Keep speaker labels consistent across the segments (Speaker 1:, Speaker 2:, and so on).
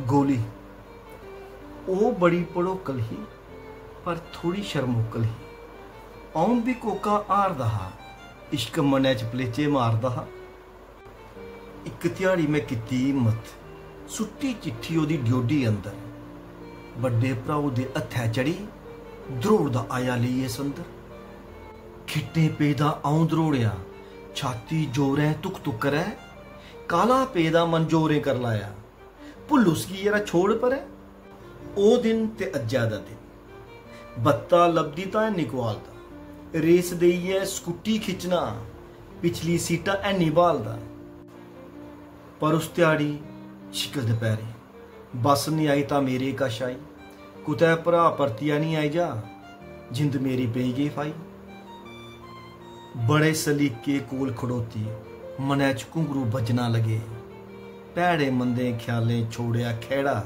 Speaker 1: गोली ओ बड़ी पड़ोकल ही पर थोड़ी शर्मोकल ही आऊं भी कोका आरदा हा इश्क मनै च पलेचे मारदा हा। इक ध्याड़ी मैं कीती हिम्मत सुट्टी चिट्ठी ओदी ड्योडी अंदर बड्डे भराऊ दे हत्थै चढ़ी द्रोड़दा आया लेइयै संदर। खिट्टे पेदा आऊं द्रोड़िया छाती जोरें तुक तुक करै काला पेदा मन जोरें कर लाया भुल्ल उसकी यरा छोड़ परै। ओ दिन ते अज्जै दा दिन बत्ता लभदी तां निकवालदा रेस देइयै स्कूटी खिच्चना पिछली सीटा हैनी बालदा। पर उस ध्याड़ी शिकल दपैह्री बस नहीं आई तां मेरे कश आई कुतै भरा परतिया नहीं आई जा जिंद मेरी पेई गेई फाई। बड़े सलीके कोल खड़ोती मनै च घुंघरू बजना लगे भैड़े मंदे ख्यालें छोड़िया खेड़ा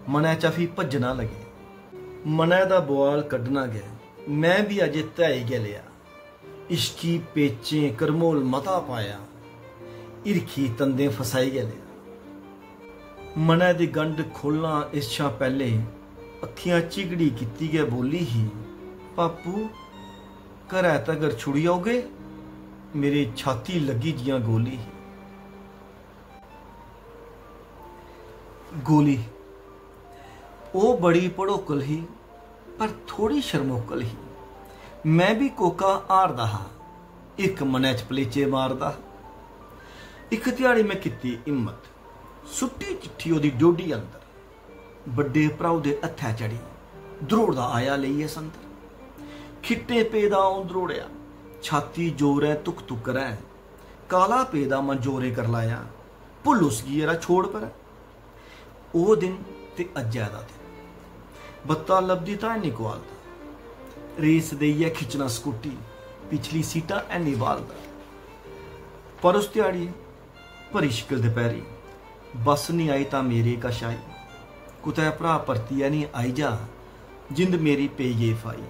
Speaker 1: मनै च फ्ही भजना लगे। मनै दा बुआल कड्ढना गया मैं भी अजे ध्याई गै लिया इश्की पेचें करमोल मता पाया हिरखी तंदे फसाई गै लिया। मनै दी गंढ खोलना इस शा पैह्ले अक्खियां चिगड़ी कीती गै बोली ही पापू घरै तगर छुड़ी आओगे मेरी छाती लगी जियां गोली। गोली ओ बड़ी पड़ोकल ही पर थोड़ी शर्मोकल ही मैं भी कोका हारदा हा इक मनै च पलेचे मारदा। इक ध्याड़ी मैं कीती हिम्मत सुट्टी चिट्ठी ओदी ड्योडी अंदर बड्डे भराऊ दे हत्थै चढ़ी द्रोड़दा आया लेइयै संदर। खिट्टे पेदा आऊं द्रोड़िया छाती जोरें तुक तुक करै काला पेदा मन जोरे कर लाया भुल्ल उसगी यरा छोड़ परै। ओ दिन ते अज्जै दा दिन बत्ता लभदी तां हैनी कुआलदा रेस देइयै खिच्चना स्कूटी पिछली सीटा हैनी बालदा। पर उस ध्याड़ी भरी शिकल दपैह्री बस नहीं आई तां मेरे कश आई कुतै भरा परतिया नहीं आई जा जिंद मेरी पेई गेई फाई।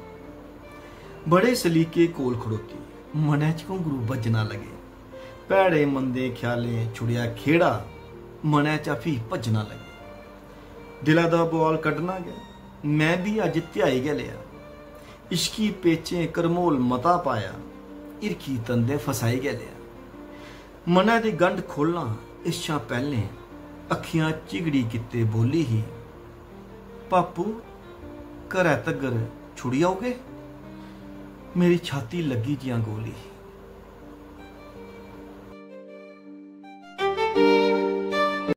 Speaker 1: बड़े सलीके कोल खड़ोती मनै च घुंघरू बजना लगे भैड़े मंदे ख्यालें छुड़िया खेड़ा मनै च फ्ही भजना लगे। दिला दा बुआल कड्ढना गया मैं भी अज ध्याई गै लिया इश्की पेचें करमोल मता पाया हिरखी तंदे फसाई गै लिया। मनै दी गंढ खोलना इस शा पैह्ले अक्खियां चिगड़ी कीते बोली ही पापू घरै तगर छुड़ी आओगे मेरी छाती लगी जियां गोली।